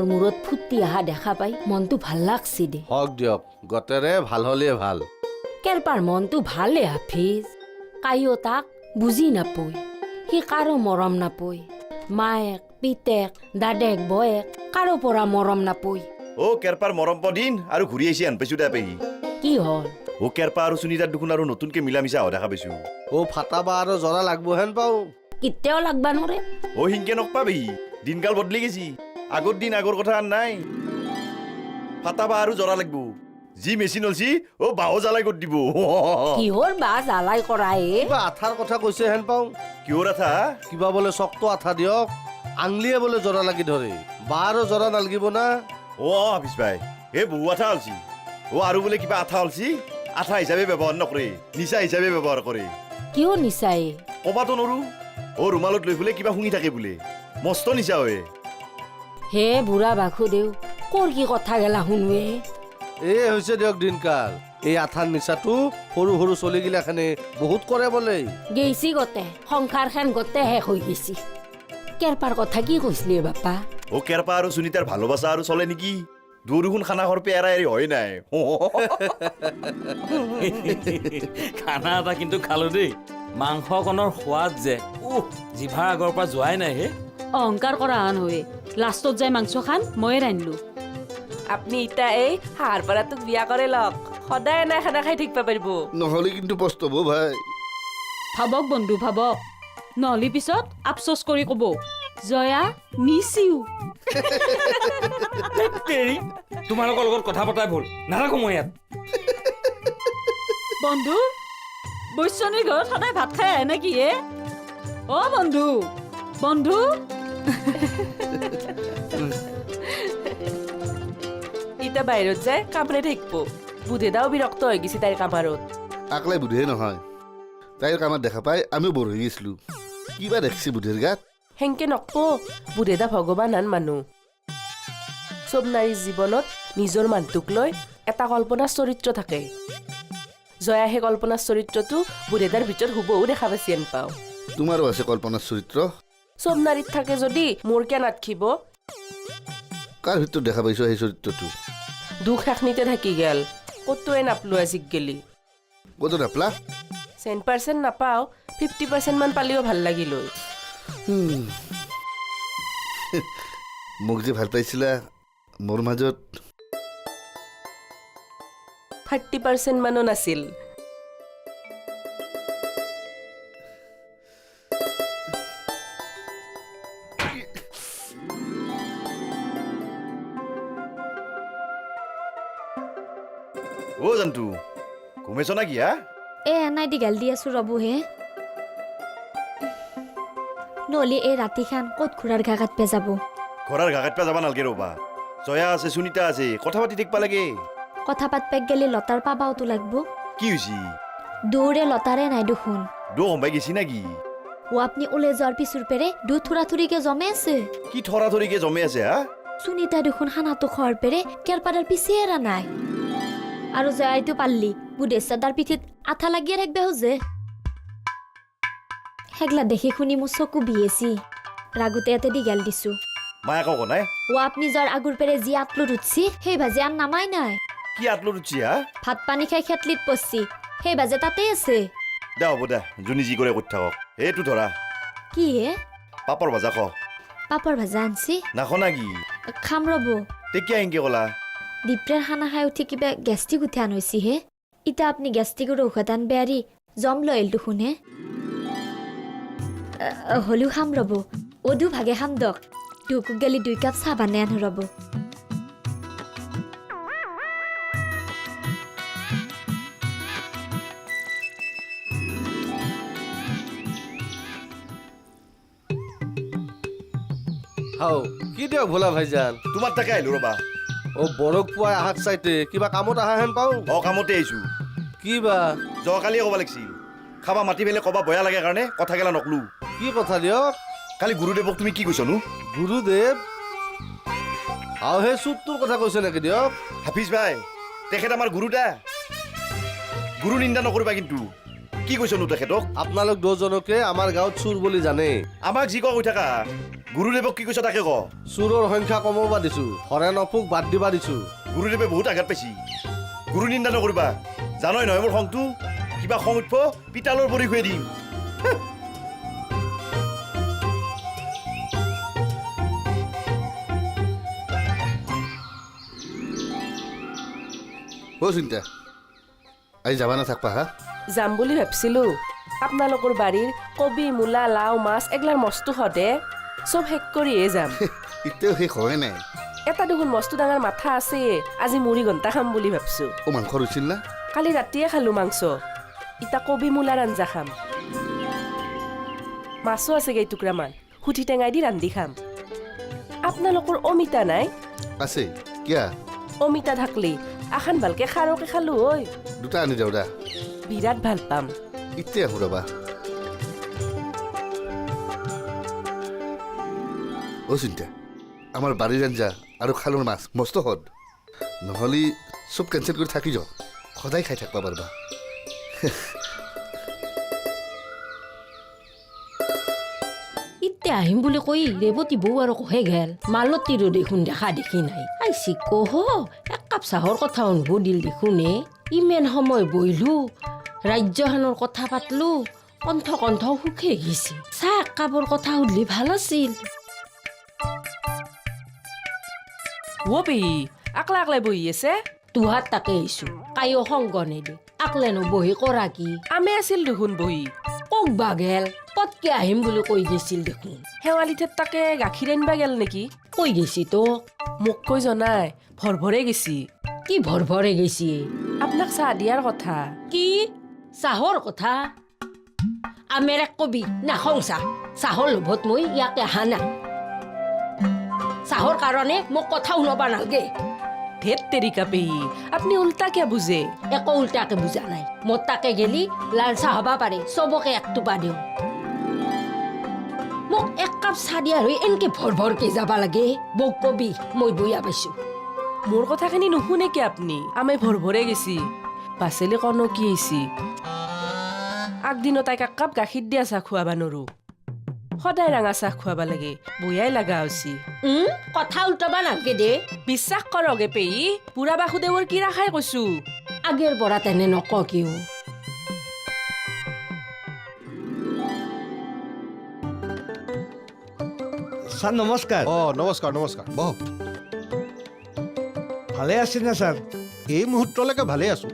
তোৰ মূৰত ফুটি অহা দেখা পাই মনটো ভাল লাগছি দে। হওক দিয়ক, গতেৰে ভাল হলে ভাল। কেৰপাৰ মনটো ভালে হাফিজ। কাইও তাক বুজি নাপই, সি কাৰো মৰম নাপই। মায়েক, পিতেক, দাদেক, বয়েক কাৰো পৰা মৰম নাপই। কেৰপাৰ মৰম দিন আৰু ঘূৰি আহিছে আন পাইছো দে পেহী। কি হ'ল? কেৰপা আৰু সুনীতাৰ দেখোন আৰু নতুনকে মিলা মিছা হোৱা দেখা পাইছো। ফাটাবা আৰু জৰা লাগব হেন পাওঁ। কেতিয়াও লাগবা নৰে। সিংকে নকপা পেহী, দিনকাল বদলি গেছি। আগৰ দিন আগৰ কথা আন নাই। ফাটাবা আৰু জৰা লাগব। যি মেচিন হলছি বাও জ্বালাই কৰি দিব। কিহৰ বা জ্বালাই কৰা কিবা আঠাৰ কথা কৈছে হেন পাওঁ। কিহৰ আঠা? কিবা বোলে চকটো আঠা দিয়ক, আংলিয়ে বোলে জৰা লাগি ধৰে। বাৰো জৰা নালগিব না? হাফিজ ভাই, বহু আঠা হলছি। আৰু বোলে কিবা আঠা হলছি, আঠা হিচাপে ব্যৱহাৰ নকৰে, নিচা হিচাপে ব্যৱহাৰ কৰে। কিয় নিচাই? কবাতো নৰো। ৰুমালত লৈ বোলে কিবা শুনি থাকে বোলে, মস্ত নিচা হয়। হে বুঢ়া বাসুদেউ, কৰ কি কথা গেলা শুনোৱে। হৈছে দিয়ক দিনকাল। এই আঠাৰ নিচাটো সৰু সৰু চলিগিলাখানে বহুত কৰে বোলে। গেইছি গতে, সংসাৰ খান গতে শেষ হৈ গেছি। কেৰপাৰ কথা কি কৈছিলি বাপা? কেৰপা আৰু সুনীতাৰ ভালোবাসা আৰু চলে নেকি? দুৰুখন খানা ঘৰ পেৰা এৰি হয় নাই। খানা এটা কিন্তু খালো দেই। মাংসকণৰ সোৱাদ যে জিভাৰ আগৰ পৰা যোৱাই নাই হে। অহংকাৰ কৰা আন হৈ লাষ্টত যাই মাংস খান ময়ে ৰান্ধিলো। আপনি ইটা এই হাঁহৰ পৰা তোক বিয়া কৰে লওক, সদায় এনে খানা খাই থাকিব পাৰিব। নহ'লে কিন্তু পস্তব ভাই। ভাবক বন্ধু ভাবক, নহলি পিছত আফচোচ কৰি কব জয়া মিছিও। তোমালোকৰ লগত কথা পতাই ভুল, নাথাকো মই ইয়াত। বন্ধু বৈশ্যনীৰ ঘৰত সদায় ভাত খাই আহে নেকি হে? বন্ধু বন্ধু ইটা বাহিৰত যায় কামৰে থাকিব। বুধেদাও বিৰক্ত হৈ গৈছে তাইৰ কামাৰত। আকলাই বুধে নহয়, তাইৰ কামত দেখা পাই আমিও বৰ হৈ গৈছিলো। কিবা দেখছি বুধেৰ গাত। সেনকে নকব, বুধেদা ভগৱান আন মানুহ। চব নাৰীৰ জীৱনত নিজৰ মানুহটোক লৈ এটা কল্পনাৰ চৰিত্ৰ থাকে। জয়া সেই কল্পনাৰ চৰিত্ৰটো বুধেদাৰ ভিতৰত হুবহু দেখা পাইছি এন পাওঁ। তোমাৰো আছে কল্পনাৰ চৰিত্ৰ? চব নাৰীত থাকে যদি মোৰ কিয় নাথাকিব? কাৰ ভিতৰত দেখা পাইছো সেই চৰিত্ৰটো? দুখ এখনিতে থাকি গেল, ক'তোৱে নাপলো আজিক গেলি। ক'তো নাপলা? 100% নাপাওঁ, 50% মান পালিও ভাল লাগিল। মোক যে ভাল পাইছিলা, মোৰ মাজত 30% মানো নাছিল। জন্তু ঘুমেছ না কি? এনাই দীঘাল দি আছো ৰবু হে। নহলি এই ৰাতি খান ক'ত ঘোঁৰাৰ ঘা কাটপে যাব? ঘৰৰ ঘা কাটপা যাবা নালগে ৰবা। জয়া আছে, সুনীতা আছে, কথা পাতি থাকিবা লাগে। কথা পাতপেক গেলি লতাৰ পাবাওতো লাগব। কি হৈছি? দৌৰে লতাৰে নাই দেখোন। সম্পাই গেছি নাকি? আপনি ওলে যোৱাৰ পিছৰ পেৰে দু থুৰা থুৰিকে জমে আছে। কি থৰা থৰিকে জমে আছে? সুনীতা দেখোন খানাটো খোৱাৰ পেৰে কেৰপাৰাৰ পিছে এৰা নাই। আৰু জয়াইতো পাল্লি বুধেশ্বাদাৰ পিঠিত আঠা লাগিয়ে থাকবে হোজে। হেগলা দেখি শুনি মোৰ চকু বিহেছি। ৰাগুতে এতে দীঘাল দিছো। মায়ে কক নাই? আপনি যোৱাৰ আগৰ পেৰে যি আতলত উঠছি সেই ভাজে আন নামাই নাই। কি আতলত উঠছি? ভাত পানী খাই খেতলিত পচছি, সেই ভাজে তাতে আছে। দে হ'ব দে, যোনী যি কৰে কৰি থাকক। এইটো ধৰা কি হে? পাপৰ ভাজা খ। পাপৰ ভাজা আনছি? নাখ না কি? খাম ৰব। তেতিয়া এনকে কলা? ডিপ্ৰেৰ খানা খাই উঠি কিবা গেষ্টিক উঠি আনৈছি হে। ইতা আপনি গেষ্টিকৰ ঔষধ আন বেয়াৰি জম লৈ আহিল দেখোন হে। হলিও খাম ৰব, অদু ভাগে খাম দক। দুকুক গেলি 2 কাপ চাহ বানে আনো ৰব। কি দিয়ক ভোলা ভাইজান? তোমাৰ তাকে আহিলো ৰবা। বৰক পুৱাই আহাক চাইতে কিবা কামত আহা হেন পাওঁ। কামতে আহিছো। কি বা? কালিয়ে ক'বা লাগিছিল। খাবা মাতি পেলাই ক'বা বেয়া লাগে কাৰণে কথা গেলা নকলো। কি কথা দিয়ক? কালি গুৰুদেৱক তুমি কি কৈছনো? গুৰুদেৱ? সেই চুটটোৰ কথা কৈছে নেকি দিয়ক? হাফিজ ভাই, তেখেত আমাৰ গুৰু দা। গুৰু নিন্দা নকৰিবা কিন্তু। কি কৈছনো তেখেতক? আপোনালোক দুজনকে আমাৰ গাঁৱত চুৰ বুলি জানে। আমাক যি কৈ থাকা, গুৰুদেৱক কি কৈছা তাকে ক চোৰৰ সংখ্যা কমাব দিছো হৰেণপোক বাদ দিবা দিছো গুৰুদেৱে বহুত আঘাত পাইছি গুৰু নিন্দা নকৰিবা জানই নহয় মোৰ খংটো কিবা খং উঠব পিতালৰ পৰি খুৱাই দিম অ' চিন্তা আজি যাবা না থাকবা হা যাম বুলি ভাবছিলো আপোনালোকৰ বাৰীৰ কবি মূলা লাও মাছ এগলাৰ মস্ত সদে চব শেষ কৰিয়ে যাম এতিয়াও শেষ হয় নাই এটা দেখোন মস্ত ডাঙৰ মাথা আছে আজি মুড়ি ঘণ্টা খাম বুলি ভাবছো অ' মাংস ৰুইছিল না কালি ৰাতিয়ে খালো মাংস ইতা কবি মূলাৰ আঞ্জা খাম মাছো আছে কেইটুকুৰামান সুঠি টেঙাই দি ৰান্ধি খাম আপোনালোকৰ অমিতা নাই আছে কিয়া অমিতা থাকলি আখান ভালকে খাৰকে খালো ঐ দুটা আনি যাওঁ দা বিৰাট ভাল পাম এতিয়া আহো ৰবা অ' চিন্তা আমাৰ বাৰীৰ আঞ্জা আৰু খালৰ মাছ মস্ত সদ নহ'লে চব কেঞ্চেল কৰি থাকি যাওঁ সদায় খাই থাকিব পাৰিবা এতিয়া আহিম বুলি কৈ ৰেৱতী বৌ আৰু কহে গেল মালতীৰো দেখোন দেখা দেখি নাই আইছি কহ এক কাপ চাহৰ কথা অনুভৱ দেখোনে ইমান সময় বহিলো ৰাজ্যখনৰ কথা পাতলো কণ্ঠ সুখে গেছি চাহ এক কাপৰ কথা সুধলি ভাল আছিল অ' পেহী আকলা আকলাই বহি আছে তোহাত তাকে আহিছো কাইও সংগ নেদে আকলেনো বহি কৰা কি আমে আছিল দেখোন বহি কক বা গেল পতকে আহিম বুলি কৈ গেছিল দেখোন শেৱালিঠেত তাকে গাখীৰ আনিবা গেল নেকি কৈ গেছি তো মোক কৈ জনাই ভৰভৰে গেছি কি ভৰভৰে গেছি আপোনাক চাহ দিয়াৰ কথা কি চাহৰ কথা আমেৰ এক কবি নাখাওঁ চাহৰ লোভত মই ইয়াকে অহা নাই চাহৰ কাৰণে মোক কথা শুনাব নালগে ধেত তেৰিকা পেহী আপুনি উল্টা কিয় বুজে একো উল্টাকে বুজা নাই মোৰ তাকে গেলি লাল চাহ হবা পাৰে চবকে এক টোপা দিওঁ মোক এক কাপ চাহ দিয়া হৈ এনেকে ভৰভৰকে যাবা লাগে বৌক কবি মই বৈয়া পাইছো মোৰ কথাখিনি নুশুনে কি আপুনি আমে ভৰভৰে গেছি পাচলি কনো কি হৈছি আগদিনত তাইক এক কাপ গাখীৰ দিয়া চাহ খুৱাবা নৰো সদায় ৰাঙা চাহ খুৱাবা লাগে বয়াই লগা হৈছি কথা উল্টাবা নালগে দে বিশ্বাস কৰগে পেহী বুঢ়া বাসুদেৱৰ কি ৰাখাই কৈছো আগেৰ পৰা তেনে নক কিয় ছাৰ নমস্কাৰ নমস্কাৰ নমস্কাৰ বহ ভালে আছে নে ছাৰ এই মুহূৰ্তলৈকে ভালেই আছো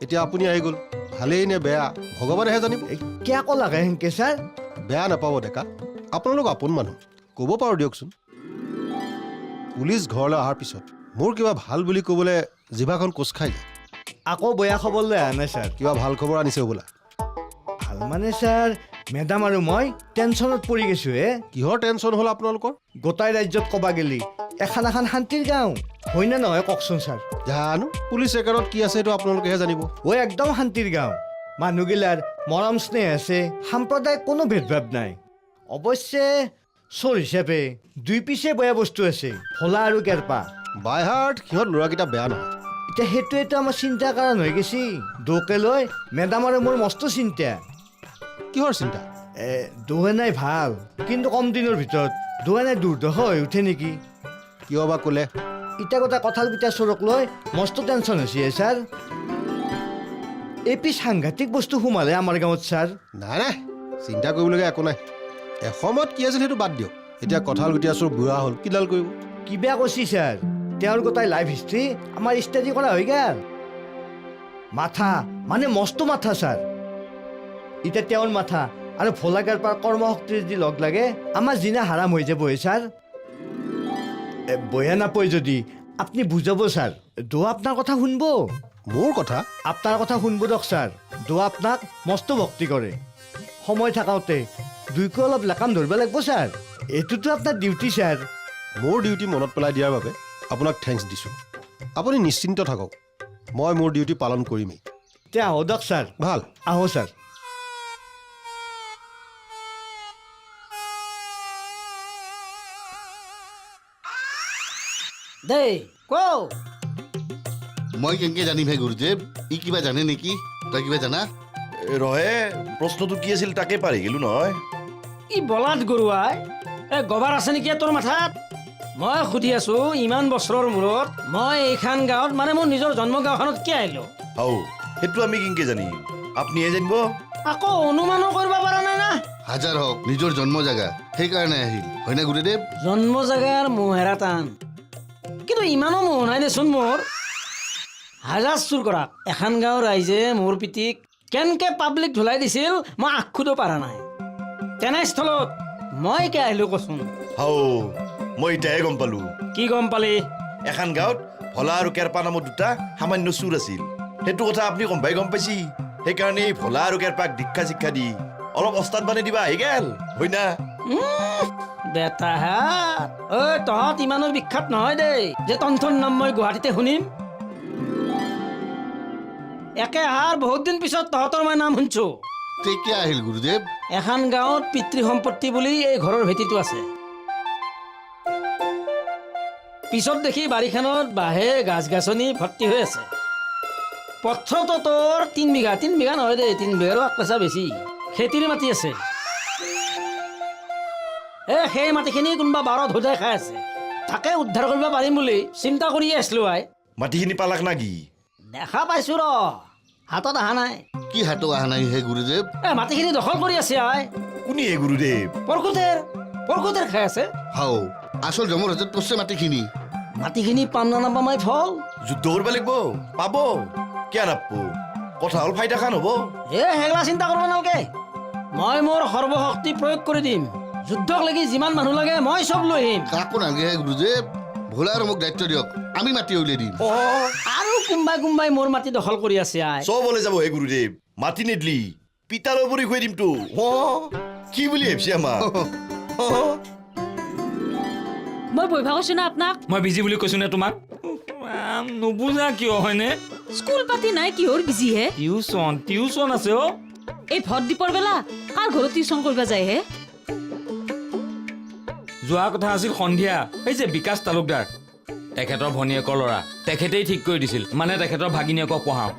এতিয়া আপুনি আহি গ'ল ভালেই নে বেয়া ভগৱানেহে জানিব কিয় ক'লাগে সেনকে ছাৰ বেয়া নাপাব ডেকা আপোনালোক আপোন মানুহ ক'ব পাৰোঁ দিয়কচোন পুলিচ ঘৰলৈ অহাৰ পিছত মোৰ কিবা ভাল বুলি ক'বলৈ জিভাখন কোচ খাই যায় আকৌ বেয়া খবৰলৈ অহা নাই ছাৰ কিবা ভাল খবৰ আনিছে বোলা ভাল মানে ছাৰ মেডাম আৰু মই টেনশ্যনত পৰি গৈছোঁ হে কিহৰ টেনশ্যন হ'ল আপোনালোকৰ গোটাই ৰাজ্যত ক'বা গেলি এখন শান্তিৰ গাঁও হয়নে নহয় কওকচোন ছাৰ জানো পুলিচ ৰেকৰ্ডত কি আছে সেইটো আপোনালোকেহে জানিব একদম শান্তিৰ গাঁও মানুহগিলাৰ মৰম স্নেহ আছে সাম্প্ৰদায়িক কোনো ভেদভাৱ নাই অৱশ্যে চোৰ হিচাপে দুই পিছে বেয়া বস্তু আছে ভোলা আৰু কেৰপা বাই হাৰ্ট সিহঁত ল'ৰাকেইটা বেয়া নহয় এতিয়া সেইটোৱেতো আমাৰ চিন্তাৰ কাৰণ হৈ গৈছি দোকে লৈ মেডাম আৰু মোৰ মস্ত চিন্তা কিহৰ চিন্তা দুহে নাই ভাল কিন্তু কম দিনৰ ভিতৰত দুহে নাই দুৰ্দশা হৈ উঠে নেকি কিয় বা ক'লে ইটা গোটা কঁঠাল পিঠা চোৰক লৈ মস্ত টেনশ্যন হৈছে ছাৰ এপি সাংঘাতিক বস্তু সোমালে আমাৰ গাঁৱত ছাৰ নাই নাই চিন্তা কৰিবলগীয়া একো নাই এসময়ত কি আছিল সেইটো বাদ দিয়ক এতিয়া কঁঠাল গুটি চোৰ বুঢ়া হ'ল কিডাল কৰিব কিবা কৈছি ছাৰ তেওঁৰ গোটাই লাইফ হিষ্ট্ৰী আমাৰ ষ্টাডি কৰা হৈ গ'ল মাথা মানে মস্ত মাথা ছাৰ এতিয়া তেওঁৰ মাথা আৰু ভোলাগাৰ পৰা কৰ্মশক্তি যদি লগ লাগে আমাৰ জিনা হাৰাম হৈ যাব ছাৰ বয়া নাপায় যদি আপুনি বুজাব ছাৰ দো আপোনাৰ কথা শুনব মোৰ কথা আপোনাৰ কথা শুনব দিয়ক ছাৰ দো আপোনাক মস্ত ভক্তি কৰে সময় থাকোঁতে দুইকো অলপ লেকাম ধৰিব লাগিব ছাৰ এইটোতো আপোনাৰ ডিউটি ছাৰ মোৰ ডিউটি মনত পেলাই দিয়াৰ বাবে আপোনাক থেংকছ দিছোঁ আপুনি নিশ্চিন্ত থাকক মই মোৰ ডিউটি পালন কৰিমেই এতিয়া আহো দিয়ক ছাৰ ভাল আহো ছাৰ দেই কও মই কেনেকৈ জানিমহে গুৰুদেৱ ই কিবা জানে নেকি তই কিবা জানা ৰহে প্ৰশ্নটো কি আছিল তাকে পাৰি গেলো নহয় ই বলাত গৰুৱাই গবাৰ আছে নেকি তোৰ মাথাত মই সুধি আছো ইমান বছৰৰ মূৰত মই এইখন গাঁৱত মানে মোৰ নিজৰ জন্ম গাঁওখনত কিয় আহিলো হাও সেইটো আমি কিনকে জানিম আপুনিহে জানিব আকৌ অনুমানো কৰিব পৰা নাই না হাজাৰ হওক নিজৰ জন্ম জেগা সেইকাৰণে আহিল হয়নে গুৰুদেৱ জন্ম জেগাৰ মোহেৰা টান কিন্তু ইমানো মোহ নাই দেচোন মোৰ হাজাৰ চুৰ কৰা এখন গাঁৱৰ ৰাইজে মোৰ পিঠিক কেনেকে পাব্লিক ধুলাই দিছিল মই আঁখুদ পাৰা নাই তেনেস্থলত মই কে আহিলো কচোন হাও মই এতিয়াহে গম পালো কি গম পালি এখন গাঁৱত ভলা আৰু কেৰপা নামৰ দুটা সামান্য চুৰ আছিল সেইটো কথা আপুনি গম পাইছি সেইকাৰণে এই ভলা আৰু কেৰপাক দীক্ষা শিক্ষা দি অলপ অস্তাদ বানি দিবা আহি গেল হয় না বেটাহাত ঐ তহঁত ইমানো বিখ্যাত নহয় দেই যে তন্থৰ নাম মই গুৱাহাটীতে শুনিম একে আহাৰ বহুত দিন পিছত তহঁতৰ মই নাম শুনছো কেতিয়া আহিল গুৰুদেৱ এখন গাঁৱত পিতৃ সম্পত্তি বুলি এই ঘৰৰ ভেটিটো আছে পিছত দেখি বাৰীখনত বাঁহে গাছ গাছনি ভৰ্তি হৈ আছে পথৰতো তোৰ 3 বিঘা নহয় দেই 3 বিঘাৰো আকপাচা বেছি খেতিৰ মাটি আছে সেই মাটিখিনি কোনোবা বাৰত হোজাই খাই আছে তাকে উদ্ধাৰ কৰিব পাৰিম বুলি চিন্তা কৰিয়ে আছিলো আই মাটিখিনি পালাক না কি দেখা পাইছো ৰ হাতত অহা নাই কি হাতত অহা নাই হে গুৰুদেৱ মাটিখিনি দখল কৰি আছে আই কোনি হে গুৰুদেৱ পৰকুতেৰ খাই আছে হাও আচল জমৰ হাতত পৰছে মাটিখিনি পাম না নাপাম মই ফল যুদ্ধ কৰিব লাগিব পাব কিয় নাপাব কথা হ'ল ফাইদা খান হ'ব হেগলা চিন্তা কৰিব নালাগে মই মোৰ সৰ্বশক্তি প্ৰয়োগ কৰি দিম যুদ্ধক লাগি যিমান মানুহ লাগে মই চব লৈ আহিম কাকো নালাগে হে গুৰুদেৱ ভোলা আৰু মোক দায়িত্ব দিয়ক আমি মাটি উলিয়াই দিম আৰু কোনোবাই মোৰ মাটি দখল কৰি আছে আই চবলে যাব হে গুৰুদেৱ মাটি নিদিলি পিতালৰ পৰি খুৱাই দিমতো কি বুলি ভাবিছে আমাক মই বৈভা কৈছো না আপোনাক মই বিজি বুলি কৈছো নে তোমাক নুবুজা কিয় হয়নে স্কুল পাতি নাই কিহৰ বিজি হে টিউচন আছে অ এই ভট দীপৰ বেলা কাৰ ঘৰত টিউচন কৰিব যায় হে যোৱা কথা আছিল সন্ধিয়া এই যে বিকাশ তালুকদাৰ তেখেতৰ ভনীয়েকৰ ল'ৰা তেখেতেই ঠিক কৰি দিছিল মানে তেখেতৰ ভাগিনীয়েকক পঢ়াওঁ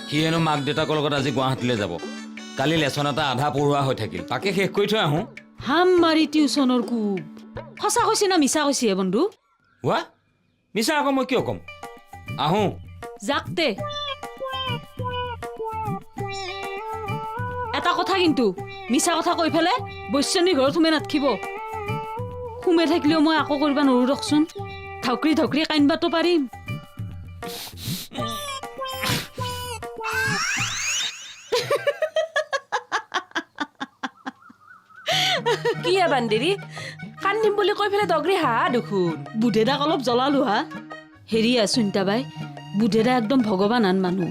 সি হেনো মাক দেউতাকৰ লগত আজি গুৱাহাটীলৈ যাব কালি লেচন এটা আধা পঢ়োৱা হৈ থাকিল তাকে শেষ কৰি থৈ আহোঁ হাম মাৰি টিউচনৰ কোব সঁচা কৈছে না মিছা কৈছে হে বন্ধু হোৱা মিছা আকৌ মই কিয় ক'ম আহোঁ যাকতে এটা কথা কিন্তু মিছা কথা কৈ ফেলে বৈশ্যনীৰ ঘৰত সোমাই নাথাকিব সোমাই থাকিলেও মই আকৌ কৰিব নোৱাৰো ৰকচোন ধাউকৰি কান্দিবাতো পাৰিম কি বান্দেৰি কান্দিম বুলি কৈ ফেলে দগৰি হাঁহা দেখোন বুধেদাক অলপ জ্বলালো হা হেৰি সুনিতা বাই বুধেদা একদম ভগৱান আন মানুহ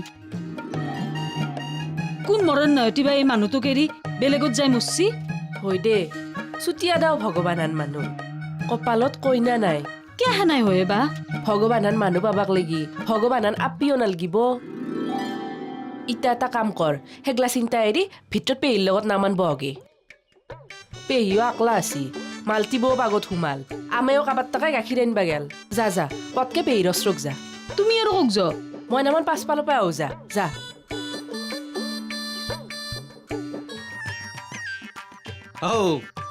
কোন মৰণ নহতিবা এই মানুহটোক এৰি বেলেগত যাই মৰছি হয় দে চুতীয়া দাও ভগৱান আন মানুহ কপালত কইনা নাই কিয় নাই হয় বা ভগৱান আন মানুহ পাবাক লাগি ভগৱান আন আপিও নালগিব ইটা এটা কাম কৰ হেগলা চিন্তা এৰি ভিতৰত পেহীৰ লগত নামান বহগে পেহীও আকলা আছি মালতি বৌ বাগত সোমাল আমেও কাবাৰ টকাই গাখীৰ আনিবা গেল যা পটকে পেহীৰ অস্ত্ৰক যা তুমি আৰু কক য মই নামান পাছফালৰ পৰা আহো যা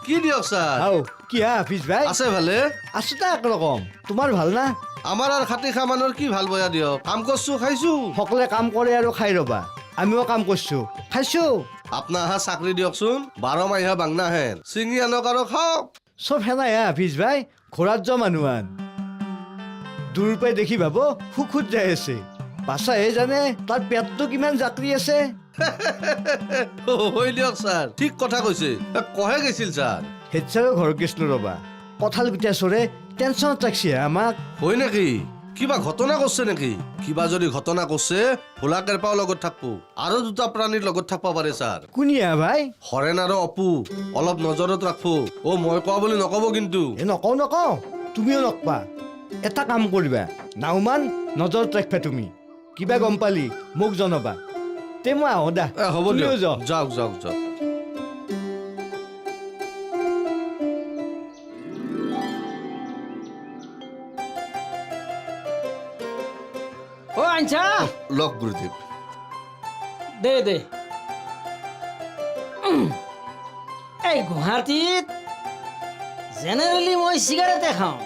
কি দিয়ক ছাৰ কি হাফিজ ভাই আছে ভালে আছো তা একৰকম তোমাৰ ভাল না আমাৰ আৰু খাতি খা মানুহৰ কি ভাল বয়া দিয়ক কাম কৰছো খাইছো সকলোৱে কাম কৰে আৰু খাই ৰবা আমিও কাম কৰছো খাইছো আপোনাৰ হা চাকৰি দিয়কচোন 12 মাহিয়া বাংনা হেন চিঙি আনক আৰু খাওক চব সেনাই হাফিজ ভাই ঘোঁৰাত যোৱা মানুহ আন দূৰ পাই দেখি ভাব সুখত যাই আছে বাচাহে জানে তাৰ পেটটো কিমান জাকৰি আছে হৈ দিয়ক ছাৰ ঠিক কথা কৈছে কহে গৈছিল ছাৰ হেড ছাৰৰ ঘৰ গৈছিলো ৰবা কঁঠাল গুটিয়া চৰে টেনচনত ৰাখছি আমাক হয় নেকি কিবা ঘটনা কৰছে নেকি কিবা যদি ঘটনা কৰছে ভোলা কেৰপাও লগত থাকবো আৰু দুটা প্ৰাণীৰ লগত থাকবা পাৰে ছাৰ কোনিয়া ভাই হৰেণ আৰু অপু অলপ নজৰত ৰাখবো মই কোৱা বুলি নকব কিন্তু নকওঁ তুমিও নকবা এটা কাম কৰিবা নাওমান নজৰত ৰাখবা তুমি কিবা গম পালি মোক জনাবা তে মই আহো দা হ'ব তুমিও দিয়ক যাও যাওক অ আনছা লগ গুৰুদেৱ দে এই গুৱাহাটীত জেনেৰেলি মই চিগাৰেটে খাওঁ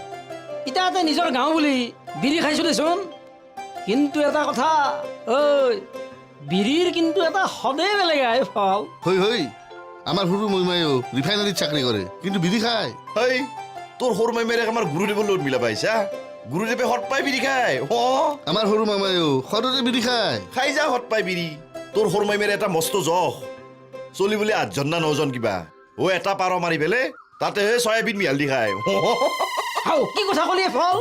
ইতাতে নিজৰ গাঁও বুলি বিড়ি খাইছোঁ দেচোন কিন্তু এটা কথা ঐ বিড়িৰ কিন্তু এটা সদেই বেলেগ আই ফল হৈ আমাৰ সৰু মইমায়ো ৰিফাইনাৰীত চাকৰি কৰে কিন্তু বিড়ি খায় হেই তোৰ সৰু মাইমেৰে আমাৰ গুৰুদেৱৰ লগত মিলাব আহিছা গুৰুদেৱে হট পাই বিড়ি খায় আমাৰ সৰু মামায়ো সদতে বিড়ি খায় খাই যা হট পাই বিড়ি তোৰ সৰু মাইমেৰে এটা মস্ত জখ চলি বোলে 8জন না 9জন কিবা এটা পাৰ মাৰি পেলে তাতে চয়াবিন মিহাল দি খায় হাও কি কথা ক'লি ফল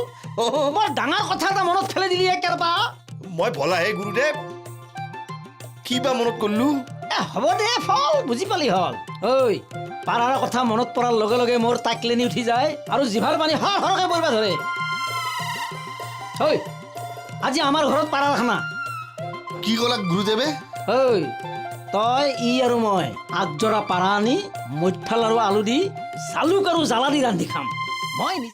বৰ ডাঙৰ কথা এটা মনত ফেলাই দিলি কেৰপা মই ভলাহে গুৰুদেৱ কিবা মনত কৰিলো হ'ব দে ফল বুজি পালি হ'ল ঐ পাৰাৰ কথা মনত পৰাৰ লগে লগে মোৰ টাকলেনি উঠি যায় আৰু জিভাৰ পানী সৰহকৈ পৰিব ধৰে ঐ আজি আমাৰ ঘৰত পাৰাৰ খানা কি ক'লা গুৰুদেৱে ঐ তই ই আৰু মই আগজৰা পাৰা আনি মধ্যফাল আৰু আলু দি জালুক আৰু জ্বালা দি ৰান্ধি খাম মই